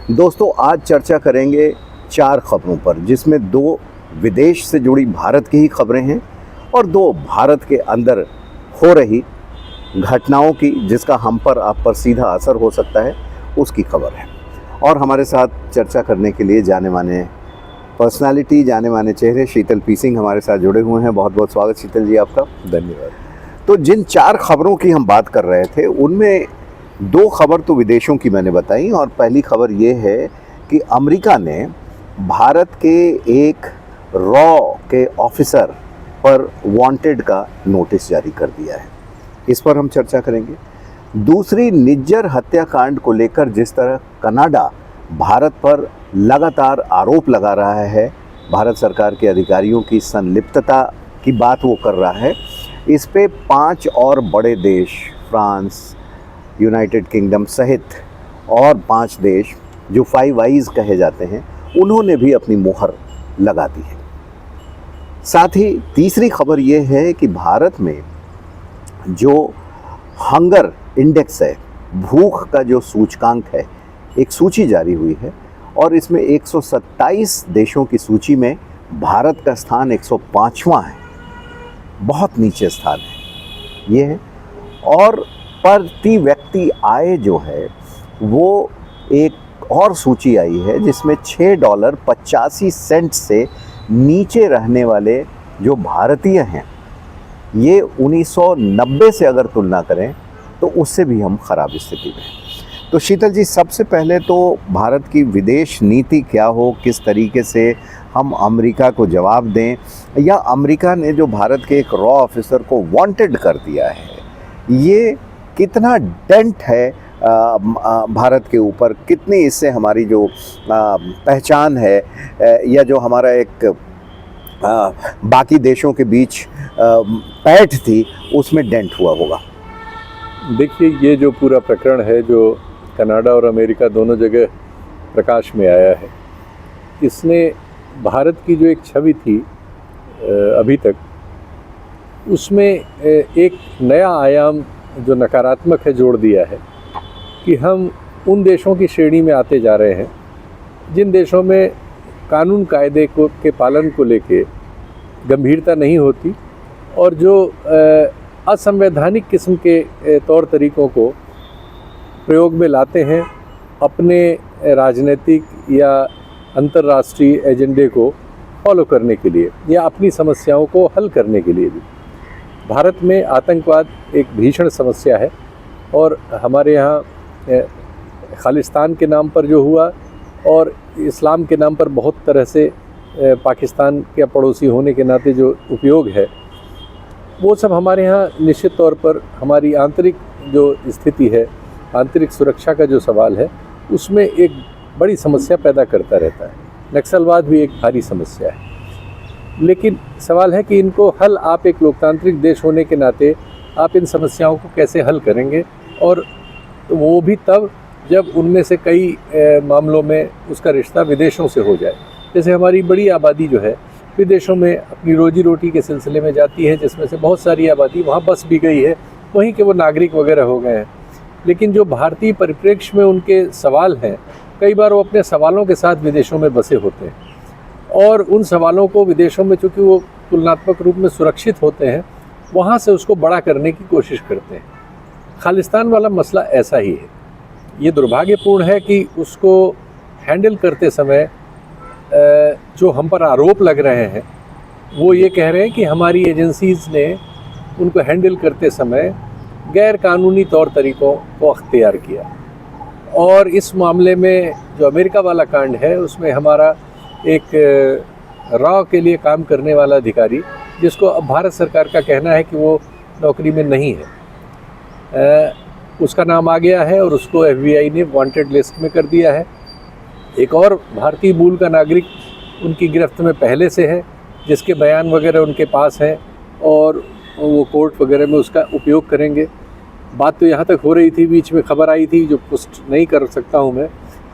दोस्तों, आज चर्चा करेंगे 4 खबरों पर, जिसमें 2 विदेश से जुड़ी भारत की ही खबरें हैं और 2 भारत के अंदर हो रही घटनाओं की, जिसका हम पर आप पर सीधा असर हो सकता है, उसकी खबर है। और हमारे साथ चर्चा करने के लिए जाने माने पर्सनालिटी, जाने माने चेहरे शीतल पी सिंह हमारे साथ जुड़े हुए हैं। बहुत बहुत स्वागत शीतल जी आपका। धन्यवाद। तो जिन 4 खबरों की हम बात कर रहे थे, उनमें 2 खबर तो विदेशों की मैंने बताई, और पहली खबर ये है कि अमेरिका ने भारत के एक रॉ के ऑफिसर पर वांटेड का नोटिस जारी कर दिया है। इस पर हम चर्चा करेंगे। दूसरी, निज्जर हत्याकांड को लेकर जिस तरह कनाडा भारत पर लगातार आरोप लगा रहा है, भारत सरकार के अधिकारियों की संलिप्तता की बात वो कर रहा है, इस पे 5 और बड़े देश, फ्रांस, यूनाइटेड किंगडम सहित और 5 देश जो 5 आइज़ कहे जाते हैं, उन्होंने भी अपनी मुहर लगा दी है। साथ ही तीसरी खबर ये है कि भारत में जो हंगर इंडेक्स है, भूख का जो सूचकांक है, एक सूची जारी हुई है और इसमें 127 देशों की सूची में भारत का स्थान 105वां है। बहुत नीचे स्थान है ये है। और प्रति व्यक्ति आय जो है वो एक और सूची आई है, जिसमें $6.85 से नीचे रहने वाले जो भारतीय हैं, ये 1990 से अगर तुलना करें तो उससे भी हम ख़राब स्थिति में हैं। तो शीतल जी, सबसे पहले तो भारत की विदेश नीति क्या हो, किस तरीके से हम अमेरिका को जवाब दें, या अमेरिका ने जो भारत के एक रॉ ऑफिसर को वांटेड कर दिया है, ये कितना डेंट है भारत के ऊपर, कितनी इससे हमारी जो पहचान है या जो हमारा एक बाकी देशों के बीच पैठ थी, उसमें डेंट हुआ होगा। देखिए, ये जो पूरा प्रकरण है जो कनाडा और अमेरिका दोनों जगह प्रकाश में आया है, इसने भारत की जो एक छवि थी अभी तक, उसमें एक नया आयाम जो नकारात्मक है जोड़ दिया है कि हम उन देशों की श्रेणी में आते जा रहे हैं जिन देशों में कानून कायदे के पालन को लेके गंभीरता नहीं होती और जो असंवैधानिक किस्म के तौर तरीक़ों को प्रयोग में लाते हैं अपने राजनीतिक या अंतर्राष्ट्रीय एजेंडे को फॉलो करने के लिए या अपनी समस्याओं को हल करने के लिए भी। भारत में आतंकवाद एक भीषण समस्या है और हमारे यहाँ खालिस्तान के नाम पर जो हुआ और इस्लाम के नाम पर बहुत तरह से पाकिस्तान के पड़ोसी होने के नाते जो उपयोग है, वो सब हमारे यहाँ निश्चित तौर पर हमारी आंतरिक जो स्थिति है, आंतरिक सुरक्षा का जो सवाल है, उसमें एक बड़ी समस्या पैदा करता रहता है। नक्सलवाद भी एक भारी समस्या है, लेकिन सवाल है कि इनको हल आप एक लोकतांत्रिक देश होने के नाते आप इन समस्याओं को कैसे हल करेंगे, और वो भी तब जब उनमें से कई मामलों में उसका रिश्ता विदेशों से हो जाए। जैसे हमारी बड़ी आबादी जो है विदेशों में अपनी रोजी रोटी के सिलसिले में जाती है, जिसमें से बहुत सारी आबादी वहाँ बस भी गई है, वहीं के वो नागरिक वगैरह हो गए हैं, लेकिन जो भारतीय परिप्रेक्ष्य में उनके सवाल हैं, कई बार वो अपने सवालों के साथ विदेशों में बसे होते हैं और उन सवालों को विदेशों में चूँकि वो तुलनात्मक रूप में सुरक्षित होते हैं, वहाँ से उसको बड़ा करने की कोशिश करते हैं। खालिस्तान वाला मसला ऐसा ही है। ये दुर्भाग्यपूर्ण है कि उसको हैंडल करते समय जो हम पर आरोप लग रहे हैं, वो ये कह रहे हैं कि हमारी एजेंसीज़ ने उनको हैंडल करते समय गैर कानूनी तौर तरीक़ों को अख्तियार किया। और इस मामले में जो अमेरिका वाला कांड है, उसमें हमारा एक रॉ के लिए काम करने वाला अधिकारी, जिसको अब भारत सरकार का कहना है कि वो नौकरी में नहीं है, उसका नाम आ गया है और उसको FBI ने वांटेड लिस्ट में कर दिया है। एक और भारतीय मूल का नागरिक उनकी गिरफ्त में पहले से है, जिसके बयान वगैरह उनके पास हैं और वो कोर्ट वगैरह में उसका उपयोग करेंगे। बात तो यहाँ तक हो रही थी, बीच में खबर आई थी जो पोस्ट नहीं कर सकता हूँ मैं,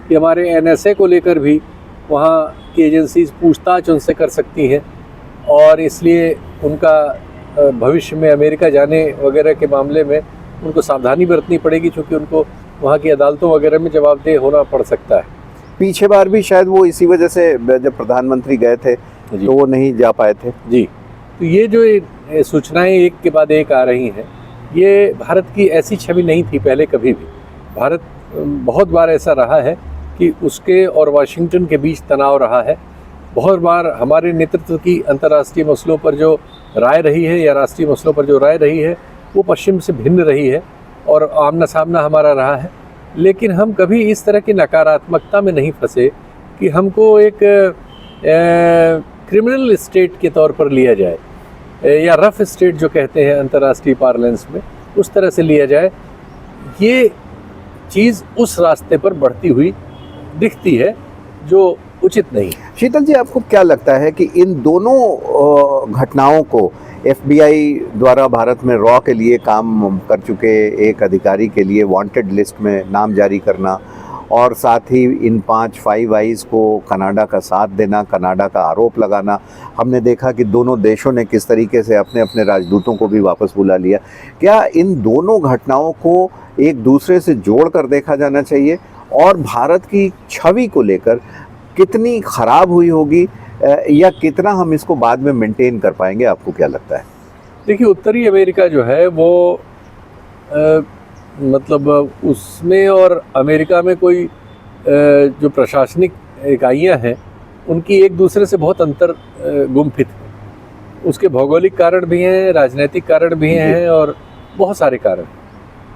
कि हमारे NSA को लेकर भी वहाँ की एजेंसीज पूछताछ उनसे कर सकती हैं और इसलिए उनका भविष्य में अमेरिका जाने वगैरह के मामले में उनको सावधानी बरतनी पड़ेगी, क्योंकि उनको वहाँ की अदालतों वगैरह में जवाबदेह होना पड़ सकता है। पीछे बार भी शायद वो इसी वजह से जब प्रधानमंत्री गए थे जी। तो वो नहीं जा पाए थे। जी, तो ये जो सूचनाएं एक के बाद एक आ रही हैं, ये भारत की ऐसी छवि नहीं थी पहले कभी भी। भारत बहुत बार ऐसा रहा है कि उसके और वाशिंगटन के बीच तनाव रहा है। बहुत बार हमारे नेतृत्व की अंतर्राष्ट्रीय मसलों पर जो राय रही है या राष्ट्रीय मसलों पर जो राय रही है वो पश्चिम से भिन्न रही है और आमना सामना हमारा रहा है। लेकिन हम कभी इस तरह की नकारात्मकता में नहीं फंसे कि हमको एक क्रिमिनल स्टेट के तौर पर लिया जाए या रफ स्टेट जो कहते हैं अंतर्राष्ट्रीय पार्लेंस में, उस तरह से लिया जाए। ये चीज़ उस रास्ते पर बढ़ती हुई दिखती है जो उचित नहीं है। शीतल जी, आपको क्या लगता है कि इन दोनों घटनाओं को एफबीआई द्वारा भारत में रॉ के लिए काम कर चुके एक अधिकारी के लिए वांटेड लिस्ट में नाम जारी करना और साथ ही इन 5 फाइव आइज़ को कनाडा का साथ देना, कनाडा का आरोप लगाना, हमने देखा कि दोनों देशों ने किस तरीके से अपने अपने राजदूतों को भी वापस बुला लिया। क्या इन दोनों घटनाओं को एक दूसरे से जोड़ कर देखा जाना चाहिए और भारत की छवि को लेकर कितनी ख़राब हुई होगी या कितना हम इसको बाद में मेंटेन कर पाएंगे, आपको क्या लगता है? देखिए, उत्तरी अमेरिका जो है वो मतलब उसमें और अमेरिका में कोई जो प्रशासनिक इकाइयां हैं उनकी एक दूसरे से बहुत अंतर गुम्फित है। उसके भौगोलिक कारण भी हैं, राजनीतिक कारण भी हैं और बहुत सारे कारण।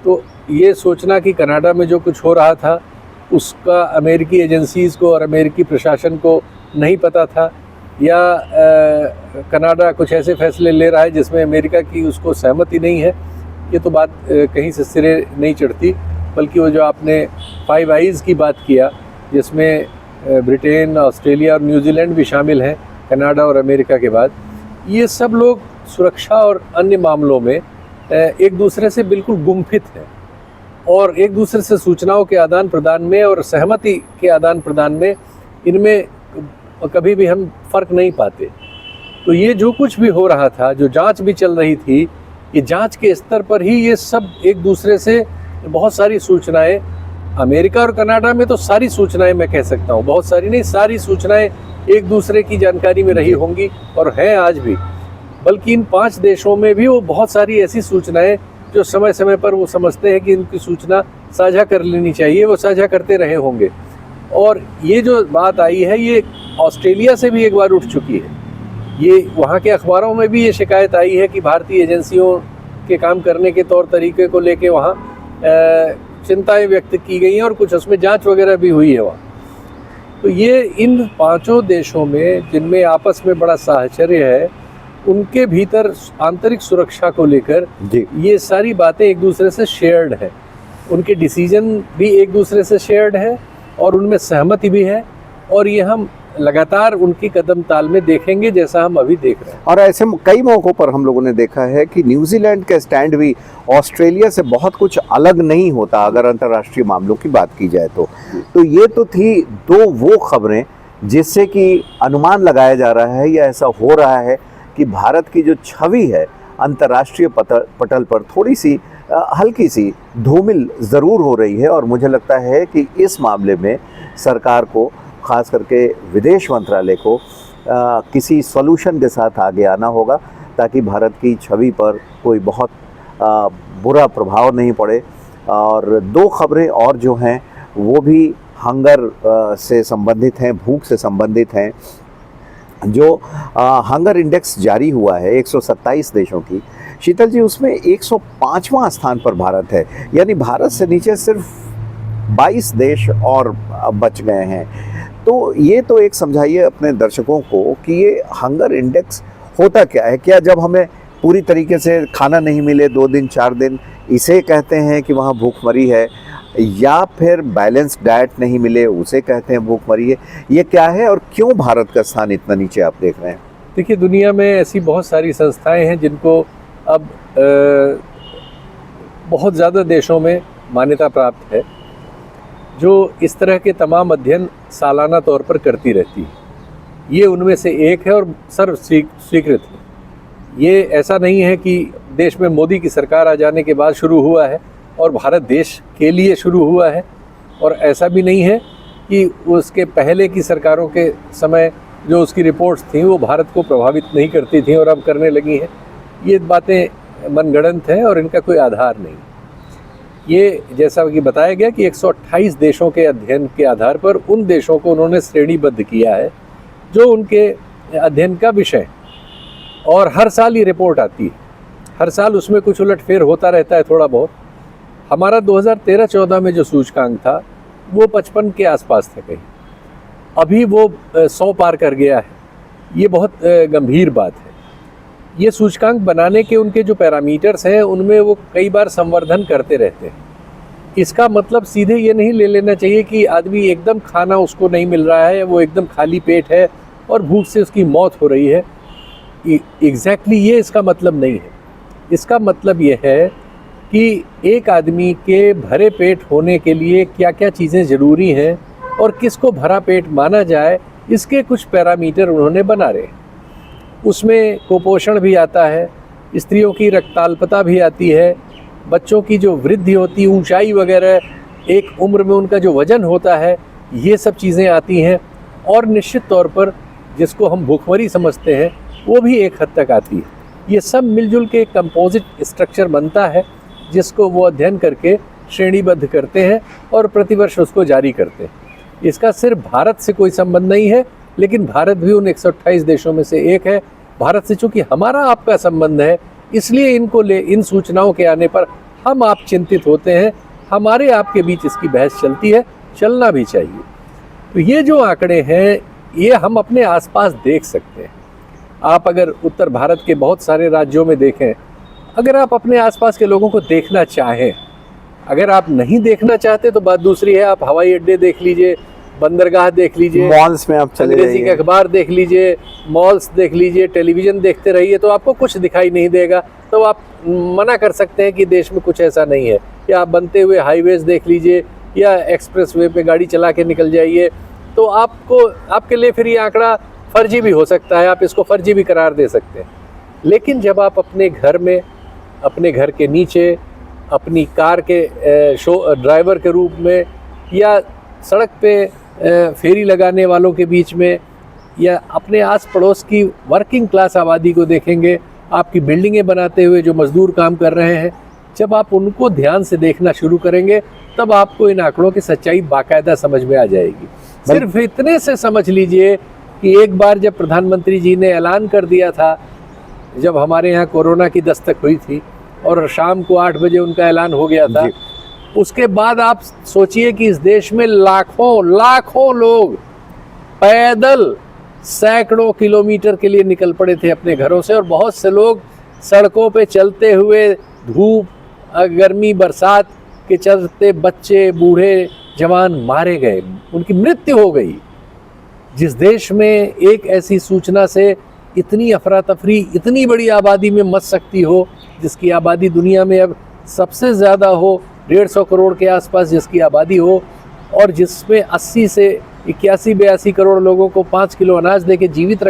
तो ये सोचना कि कनाडा में जो कुछ हो रहा था उसका अमेरिकी एजेंसीज़ को और अमेरिकी प्रशासन को नहीं पता था या कनाडा कुछ ऐसे फैसले ले रहा है जिसमें अमेरिका की उसको सहमति नहीं है, ये तो बात कहीं से सिरे नहीं चढ़ती। बल्कि वो जो आपने फाइव आइज़ की बात किया जिसमें ब्रिटेन, ऑस्ट्रेलिया और न्यूजीलैंड भी शामिल हैं कनाडा और अमेरिका के बाद, ये सब लोग सुरक्षा और अन्य मामलों में एक दूसरे से बिल्कुल गुम्फित हैं और एक दूसरे से सूचनाओं के आदान प्रदान में और सहमति के आदान प्रदान में इनमें कभी भी हम फ़र्क नहीं पाते। तो ये जो कुछ भी हो रहा था, जो जांच भी चल रही थी, ये जांच के स्तर पर ही ये सब एक दूसरे से बहुत सारी सूचनाएं, अमेरिका और कनाडा में तो सारी सूचनाएं मैं कह सकता हूँ, बहुत सारी नहीं, सारी सूचनाएं एक दूसरे की जानकारी में रही होंगी और हैं आज भी। बल्कि इन 5 देशों में भी वो बहुत सारी ऐसी सूचनाएं जो समय समय पर वो समझते हैं कि इनकी सूचना साझा कर लेनी चाहिए, वो साझा करते रहे होंगे। और ये जो बात आई है ये ऑस्ट्रेलिया से भी एक बार उठ चुकी है। ये वहाँ के अखबारों में भी ये शिकायत आई है कि भारतीय एजेंसियों के काम करने के तौर तरीके को लेके वहाँ चिंताएं व्यक्त की गई हैं और कुछ उसमें जांच वगैरह भी हुई है वहाँ। तो ये इन 5 देशों में जिनमें आपस में बड़ा साहचर्य है, उनके भीतर आंतरिक सुरक्षा को लेकर ये सारी बातें एक दूसरे से शेयर्ड है। उनके डिसीजन भी एक दूसरे से शेयर्ड है और उनमें सहमति भी है और ये हम लगातार उनकी कदम ताल में देखेंगे जैसा हम अभी देख रहे हैं। और ऐसे कई मौक़ों पर हम लोगों ने देखा है कि न्यूजीलैंड का स्टैंड भी ऑस्ट्रेलिया से बहुत कुछ अलग नहीं होता अगर अंतर्राष्ट्रीय मामलों की बात की जाए तो ये तो थी 2 वो खबरें जिससे कि अनुमान लगाया जा रहा है या ऐसा हो रहा है कि भारत की जो छवि है अंतर्राष्ट्रीय पटल पर थोड़ी सी हल्की सी धूमिल ज़रूर हो रही है। और मुझे लगता है कि इस मामले में सरकार को, ख़ास करके विदेश मंत्रालय को किसी सॉल्यूशन के साथ आगे आना होगा ताकि भारत की छवि पर कोई बहुत बुरा प्रभाव नहीं पड़े। और 2 खबरें और जो हैं वो भी हंगर से संबंधित हैं, भूख से संबंधित हैं। जो हंगर इंडेक्स जारी हुआ है 127 देशों की, शीतल जी, उसमें 105वां स्थान पर भारत है, यानी भारत से नीचे सिर्फ 22 देश और बच गए हैं। तो ये तो एक समझाइए अपने दर्शकों को कि ये हंगर इंडेक्स होता क्या है? क्या जब हमें पूरी तरीके से खाना नहीं मिले 2 दिन 4 दिन, इसे कहते हैं कि वहाँ भूखमरी है, या फिर बैलेंस डाइट नहीं मिले उसे कहते हैं भूखमरी है? ये क्या है और क्यों भारत का स्थान इतना नीचे आप देख रहे हैं? देखिए, दुनिया में ऐसी बहुत सारी संस्थाएं हैं जिनको अब बहुत ज़्यादा देशों में मान्यता प्राप्त है, जो इस तरह के तमाम अध्ययन सालाना तौर पर करती रहती है। ये उनमें से एक है और सर्व स्वीकृत है। ये ऐसा नहीं है कि देश में मोदी की सरकार आ जाने के बाद शुरू हुआ है और भारत देश के लिए शुरू हुआ है, और ऐसा भी नहीं है कि उसके पहले की सरकारों के समय जो उसकी रिपोर्ट्स थी वो भारत को प्रभावित नहीं करती थी और अब करने लगी हैं। ये बातें मनगढ़ंत हैं और इनका कोई आधार नहीं। ये जैसा कि बताया गया कि 128 देशों के अध्ययन के आधार पर उन देशों को उन्होंने श्रेणीबद्ध किया है जो उनके अध्ययन का विषय, और हर साल ये रिपोर्ट आती है। हर साल उसमें कुछ उलटफेर होता रहता है थोड़ा बहुत। हमारा 2013-14 में जो सूचकांक था वो 55 के आसपास था, कहीं अभी वो 100 पार कर गया है। ये बहुत गंभीर बात है। ये सूचकांक बनाने के उनके जो पैरामीटर्स हैं उनमें वो कई बार संवर्धन करते रहते हैं। इसका मतलब सीधे ये नहीं ले लेना चाहिए कि आदमी एकदम खाना उसको नहीं मिल रहा है, वो एकदम खाली पेट है और भूख से उसकी मौत हो रही है। एग्जैक्टली ये इसका मतलब नहीं है। इसका मतलब ये है कि एक आदमी के भरे पेट होने के लिए क्या क्या चीज़ें ज़रूरी हैं और किसको भरा पेट माना जाए, इसके कुछ पैरामीटर उन्होंने बना रहे। उसमें कुपोषण भी आता है, स्त्रियों की रक्ताल्पता भी आती है, बच्चों की जो वृद्धि होती है, ऊंचाई वगैरह, एक उम्र में उनका जो वज़न होता है, ये सब चीज़ें आती हैं। और निश्चित तौर पर जिसको हम भूखमरी समझते हैं वो भी एक हद तक आती है। ये सब मिलजुल के एक कंपोजिट स्ट्रक्चर बनता है जिसको वो अध्ययन करके श्रेणीबद्ध करते हैं और प्रतिवर्ष उसको जारी करते हैं। इसका सिर्फ भारत से कोई संबंध नहीं है, लेकिन भारत भी उन 128 देशों में से एक है। भारत से चूँकि हमारा आपका संबंध है, इसलिए इन सूचनाओं के आने पर हम आप चिंतित होते हैं। हमारे आपके बीच इसकी बहस चलती है, चलना भी चाहिए। तो ये जो आंकड़े हैं ये हम अपने आसपास देख सकते हैं। आप अगर उत्तर भारत के बहुत सारे राज्यों में देखें, अगर आप अपने आसपास के लोगों को देखना चाहें, अगर आप नहीं देखना चाहते तो बात दूसरी है। आप हवाई अड्डे देख लीजिए, बंदरगाह देख लीजिए, मॉल्स में आप चले अंग्रेजी के अखबार देख लीजिए, मॉल्स देख लीजिए, टेलीविज़न देखते रहिए, तो आपको कुछ दिखाई नहीं देगा। तो आप मना कर सकते हैं कि देश में कुछ ऐसा नहीं है। या आप बनते हुए हाईवेज देख लीजिए या एक्सप्रेस वे पे गाड़ी चला के निकल जाइए, तो आपके लिए फिर ये आंकड़ा फर्जी भी हो सकता है, आप इसको फर्जी भी करार दे सकते हैं। लेकिन जब आप अपने घर में, अपने घर के नीचे, अपनी कार के ड्राइवर के रूप में, या सड़क पे फेरी लगाने वालों के बीच में, या अपने आस पड़ोस की वर्किंग क्लास आबादी को देखेंगे, आपकी बिल्डिंगें बनाते हुए जो मजदूर काम कर रहे हैं, जब आप उनको ध्यान से देखना शुरू करेंगे तब आपको इन आंकड़ों की सच्चाई बाकायदा समझ में आ जाएगी। सिर्फ इतने से समझ लीजिए कि एक बार जब प्रधानमंत्री जी ने ऐलान कर दिया था, जब हमारे यहाँ कोरोना की दस्तक हुई थी और शाम को 8 बजे उनका ऐलान हो गया था, उसके बाद आप सोचिए कि इस देश में लाखों लोग पैदल सैकड़ों किलोमीटर के लिए निकल पड़े थे अपने घरों से, और बहुत से लोग सड़कों पे चलते हुए, धूप, गर्मी, बरसात के चलते बच्चे, बूढ़े, जवान मारे गए, उनकी मृत्यु हो गई। जिस देश में एक ऐसी सूचना से इतनी अफरा तफरी इतनी बड़ी आबादी में मच सकती हो, जिसकी आबादी दुनिया में अब सबसे ज़्यादा हो, 150 करोड़ के आसपास जिसकी आबादी हो, और जिसमें 80 से 81-82 करोड़ लोगों को 5 किलो अनाज देके जीवित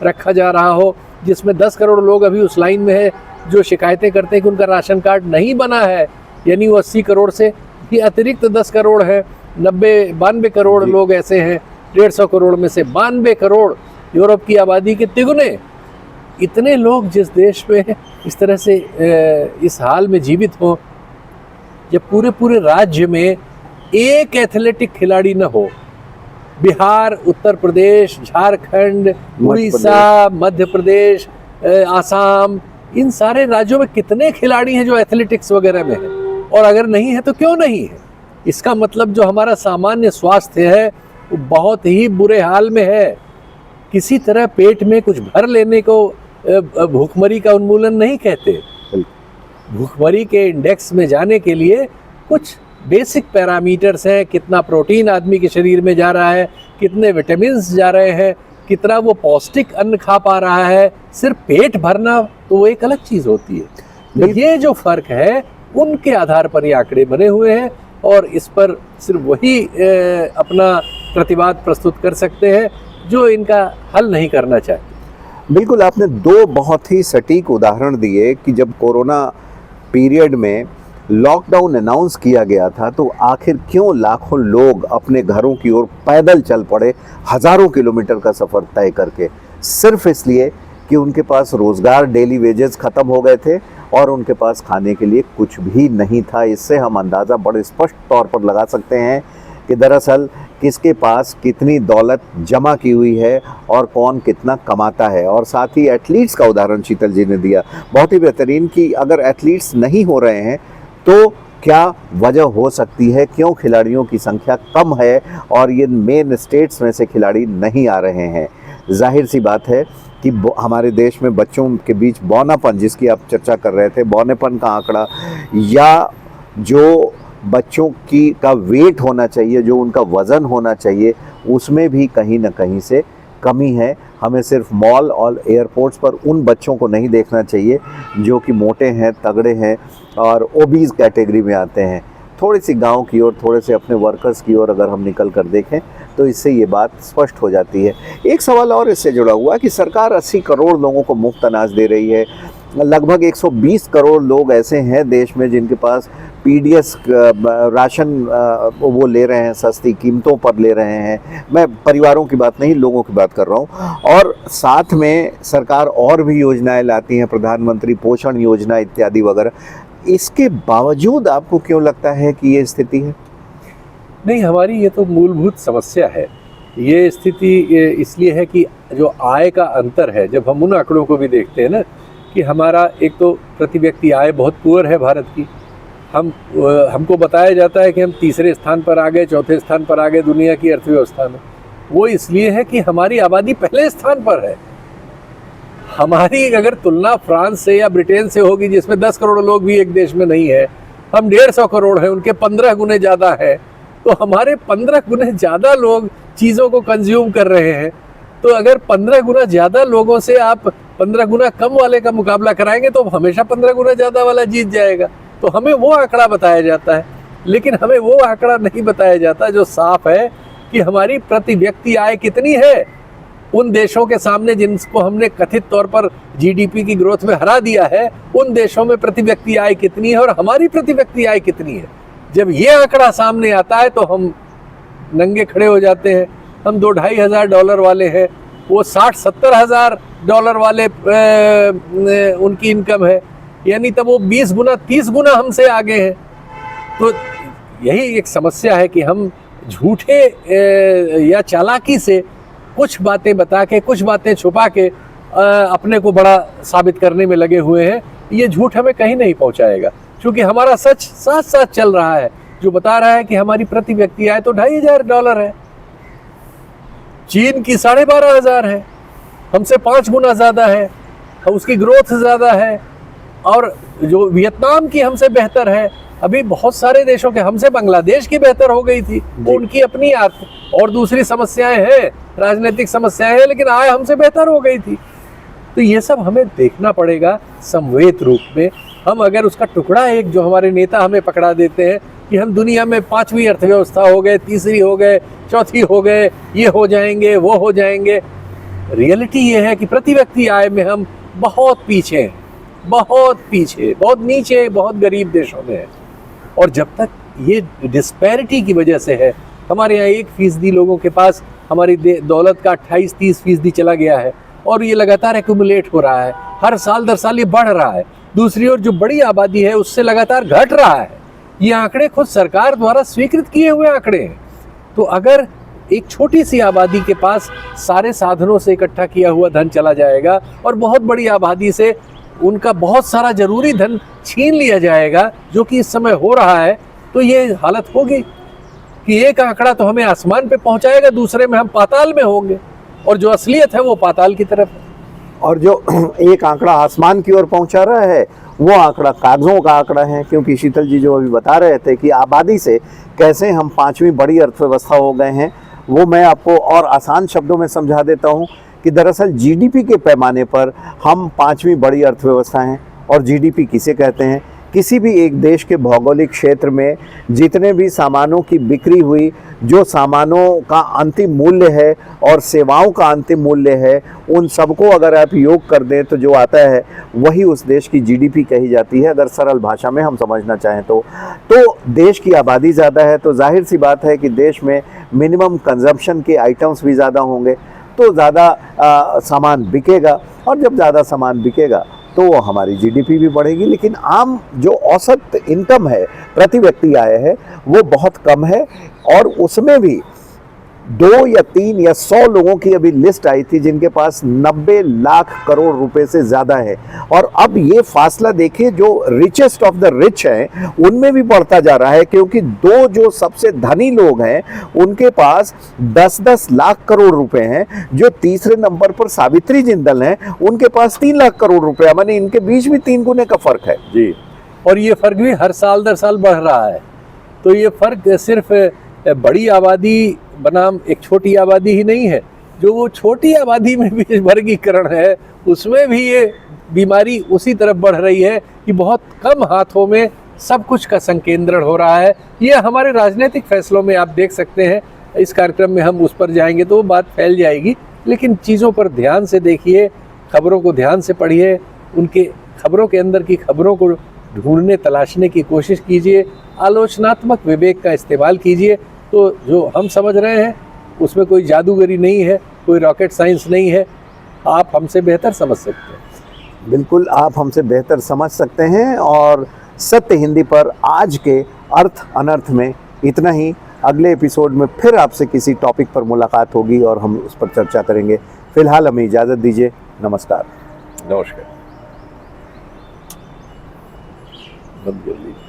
रखा जा रहा हो, जिसमें 10 करोड़ लोग अभी उस लाइन में है जो शिकायतें करते हैं कि उनका राशन कार्ड नहीं बना है, यानी वो 80 करोड़ से भी अतिरिक्त 10 करोड़ है, 92 करोड़ लोग ऐसे हैं, 150 करोड़ में से 92 करोड़ यूरोप की आबादी के तिगुने। इतने लोग जिस देश में इस तरह से इस हाल में जीवित हों, जब पूरे राज्य में एक एथलेटिक खिलाड़ी न हो, बिहार, उत्तर प्रदेश, झारखंड, उड़ीसा, मध्य प्रदेश, आसाम, इन सारे राज्यों में कितने खिलाड़ी हैं जो एथलेटिक्स वगैरह में हैं, और अगर नहीं है तो क्यों नहीं है? इसका मतलब जो हमारा सामान्य स्वास्थ्य है वो बहुत ही बुरे हाल में है। किसी तरह पेट में कुछ भर लेने को भूखमरी का उन्मूलन नहीं कहते। भूखमरी के इंडेक्स में जाने के लिए कुछ बेसिक पैरामीटर्स हैं, कितना प्रोटीन आदमी के शरीर में जा रहा है, कितने विटामिन जा रहे हैं, कितना वो पौष्टिक अन्न खा पा रहा है। सिर्फ पेट भरना तो वो एक अलग चीज़ होती है। तो ये जो फ़र्क है उनके आधार पर ये आंकड़े बने हुए हैं, और इस पर सिर्फ वही अपना प्रतिवाद प्रस्तुत कर सकते हैं जो इनका हल नहीं करना चाहते। बिल्कुल, आपने 2 बहुत ही सटीक उदाहरण दिए कि जब कोरोना पीरियड में लॉकडाउन अनाउंस किया गया था तो आखिर क्यों लाखों लोग अपने घरों की ओर पैदल चल पड़े, हज़ारों किलोमीटर का सफ़र तय करके, सिर्फ इसलिए कि उनके पास रोज़गार, डेली वेजेस ख़त्म हो गए थे और उनके पास खाने के लिए कुछ भी नहीं था। इससे हम अंदाज़ा बड़े स्पष्ट तौर पर लगा सकते हैं कि दरअसल किसके पास कितनी दौलत जमा की हुई है और कौन कितना कमाता है। और साथ ही एथलीट्स का उदाहरण शीतल जी ने दिया, बहुत ही बेहतरीन, कि अगर एथलीट्स नहीं हो रहे हैं तो क्या वजह हो सकती है, क्यों खिलाड़ियों की संख्या कम है और ये मेन स्टेट्स में से खिलाड़ी नहीं आ रहे हैं। जाहिर सी बात है कि हमारे देश में बच्चों के बीच बौनापन, जिसकी आप चर्चा कर रहे थे, बौनेपन का आंकड़ा या जो बच्चों की का वेट होना चाहिए, जो उनका वज़न होना चाहिए, उसमें भी कहीं ना कहीं से कमी है। हमें सिर्फ मॉल और एयरपोर्ट्स पर उन बच्चों को नहीं देखना चाहिए जो कि मोटे हैं, तगड़े हैं और ओबीज कैटेगरी में आते हैं। थोड़ी सी गांव की ओर, थोड़े से अपने वर्कर्स की ओर अगर हम निकल कर देखें तो इससे ये बात स्पष्ट हो जाती है। एक सवाल और इससे जुड़ा हुआ कि सरकार 80 करोड़ लोगों को मुफ्त अनाज दे रही है। लगभग 120 करोड़ लोग ऐसे हैं देश में जिनके पास पीडीएस राशन वो ले रहे हैं, सस्ती कीमतों पर ले रहे हैं। मैं परिवारों की बात नहीं, लोगों की बात कर रहा हूँ। और साथ में सरकार और भी योजनाएं लाती हैं, प्रधानमंत्री पोषण योजना इत्यादि वगैरह। इसके बावजूद आपको क्यों लगता है कि ये स्थिति है? नहीं, हमारी ये तो मूलभूत समस्या है। ये स्थिति इसलिए है कि जो आय का अंतर है, जब हम उन आंकड़ों को भी देखते हैं ना, कि हमारा एक तो प्रति व्यक्ति आय बहुत पुअर है भारत की। हमको बताया जाता है कि हम तीसरे स्थान पर आ गए, चौथे स्थान पर आ गए दुनिया की अर्थव्यवस्था में। वो इसलिए है कि हमारी आबादी पहले स्थान पर है। हमारी अगर तुलना फ्रांस से या ब्रिटेन से होगी, जिसमें 10 करोड़ लोग भी एक देश में नहीं है, हम 150 करोड़ हैं, उनके 15 गुने ज़्यादा है। तो हमारे 15 गुने ज़्यादा लोग चीज़ों को कंज्यूम कर रहे हैं। तो अगर 15 गुना ज़्यादा लोगों से आप 15 गुना कम वाले का मुकाबला कराएंगे तो हमेशा 15 गुना ज़्यादा वाला जीत जाएगा। तो हमें वो आंकड़ा बताया जाता है, लेकिन हमें वो आंकड़ा नहीं बताया जाता जो साफ है कि हमारी प्रति व्यक्ति आय कितनी है उन देशों के सामने जिनको हमने कथित तौर पर जीडीपी की ग्रोथ में हरा दिया है। उन देशों में प्रति व्यक्ति आय कितनी है और हमारी प्रति व्यक्ति आय कितनी है। जब ये आंकड़ा सामने आता है तो हम नंगे खड़े हो जाते हैं। हम $2,500 वाले हैं, वो 60-70 हज़ार डॉलर वाले उनकी इनकम है, यानी तब वो 20 गुना 30 गुना हमसे आगे हैं। तो यही एक समस्या है कि हम झूठे या चालाकी से कुछ बातें बता के, कुछ बातें छुपा के अपने को बड़ा साबित करने में लगे हुए हैं। ये झूठ हमें कहीं नहीं पहुंचाएगा, क्योंकि हमारा सच साथ साथ चल रहा है, जो बता रहा है कि हमारी प्रति व्यक्ति आय तो $2,500 है। चीन की 12,500 है, हमसे 5 गुना ज़्यादा है, उसकी ग्रोथ ज़्यादा है। और जो वियतनाम की हमसे बेहतर है। अभी बहुत सारे देशों के, हमसे बांग्लादेश की बेहतर हो गई थी, उनकी अपनी और दूसरी समस्याएं हैं, राजनीतिक समस्याएं हैं, लेकिन आय हमसे बेहतर हो गई थी। तो ये सब हमें देखना पड़ेगा समवेत रूप में। हम अगर उसका टुकड़ा एक जो हमारे नेता हमें पकड़ा देते हैं कि हम दुनिया में 5वीं अर्थव्यवस्था हो गए, तीसरी हो गए, चौथी हो गए, ये हो जाएंगे, वो हो जाएंगे। रियलिटी ये है कि प्रति व्यक्ति आय में हम बहुत पीछे हैं, बहुत पीछे, बहुत नीचे, बहुत गरीब देशों में है। और जब तक ये डिस्पैरिटी की वजह से है, हमारे यहाँ 1% लोगों के पास हमारी दौलत का 28-30% चला गया है और ये लगातार एक्यूमुलेट हो रहा है, हर साल दर साल ये बढ़ रहा है। दूसरी ओर जो बड़ी आबादी है उससे लगातार घट रहा है। ये आंकड़े खुद सरकार द्वारा स्वीकृत किए हुए आंकड़े हैं। तो अगर एक छोटी सी आबादी के पास सारे साधनों से इकट्ठा किया हुआ धन चला जाएगा और बहुत बड़ी आबादी से उनका बहुत सारा जरूरी धन छीन लिया जाएगा, जो कि इस समय हो रहा है, तो ये हालत होगी कि एक आंकड़ा तो हमें आसमान पे पहुंचाएगा, दूसरे में हम पाताल में होंगे, और जो असलियत है वो पाताल की तरफ है। और जो एक आंकड़ा आसमान की ओर पहुंचा रहा है वो आंकड़ा कागजों का आंकड़ा है, क्योंकि शीतल जी जो अभी बता रहे थे कि आबादी से कैसे हम 5वीं बड़ी अर्थव्यवस्था हो गए हैं, वो मैं आपको और आसान शब्दों में समझा देता हूँ कि दरअसल जीडीपी के पैमाने पर हम 5वीं बड़ी अर्थव्यवस्था हैं। और जीडीपी किसे कहते हैं? किसी भी एक देश के भौगोलिक क्षेत्र में जितने भी सामानों की बिक्री हुई, जो सामानों का अंतिम मूल्य है और सेवाओं का अंतिम मूल्य है, उन सबको अगर आप योग कर दें तो जो आता है वही उस देश की जीडीपी कही जाती है, अगर सरल भाषा में हम समझना चाहें तो। देश की आबादी ज़्यादा है तो जाहिर सी बात है कि देश में मिनिमम कंजम्पशन के आइटम्स भी ज़्यादा होंगे, तो ज़्यादा सामान बिकेगा, और जब ज़्यादा सामान बिकेगा तो हमारी जीडीपी भी बढ़ेगी। लेकिन आम जो औसत इनकम है, प्रति व्यक्ति आय है, वो बहुत कम है, और उसमें भी 2 या 3 या 100 लोगों की अभी लिस्ट आई थी जिनके पास 90 लाख करोड़ रुपए से ज़्यादा है। और अब ये फासला देखिए, जो रिचेस्ट ऑफ द रिच हैं उनमें भी बढ़ता जा रहा है, क्योंकि 2 जो सबसे धनी लोग हैं उनके पास 10-10 लाख करोड़ रुपए हैं। जो तीसरे नंबर पर सावित्री जिंदल हैं उनके पास 3 लाख करोड़ रुपए, माने इनके बीच भी 3 गुने का फर्क है जी। और ये फर्क भी हर साल दर साल बढ़ रहा है। तो ये फर्क सिर्फ बड़ी आबादी बनाम एक छोटी आबादी ही नहीं है, जो वो छोटी आबादी में भी वर्गीकरण है उसमें भी ये बीमारी उसी तरफ बढ़ रही है कि बहुत कम हाथों में सब कुछ का संकेंद्रण हो रहा है। ये हमारे राजनीतिक फैसलों में आप देख सकते हैं, इस कार्यक्रम में हम उस पर जाएंगे तो वो बात फैल जाएगी, लेकिन चीज़ों पर ध्यान से देखिए, खबरों को ध्यान से पढ़िए, उनके खबरों के अंदर की खबरों को ढूंढने तलाशने की कोशिश कीजिए, आलोचनात्मक विवेक का इस्तेमाल कीजिए। तो जो हम समझ रहे हैं उसमें कोई जादूगरी नहीं है, कोई रॉकेट साइंस नहीं है, आप हमसे बेहतर समझ सकते हैं। बिल्कुल, आप हमसे बेहतर समझ सकते हैं। और सत्य हिंदी पर आज के अर्थ अनर्थ में इतना ही। अगले एपिसोड में फिर आपसे किसी टॉपिक पर मुलाकात होगी और हम उस पर चर्चा करेंगे। फिलहाल हमें इजाज़त दीजिए। नमस्कार। नमस्कार। बंद कर लीजिए।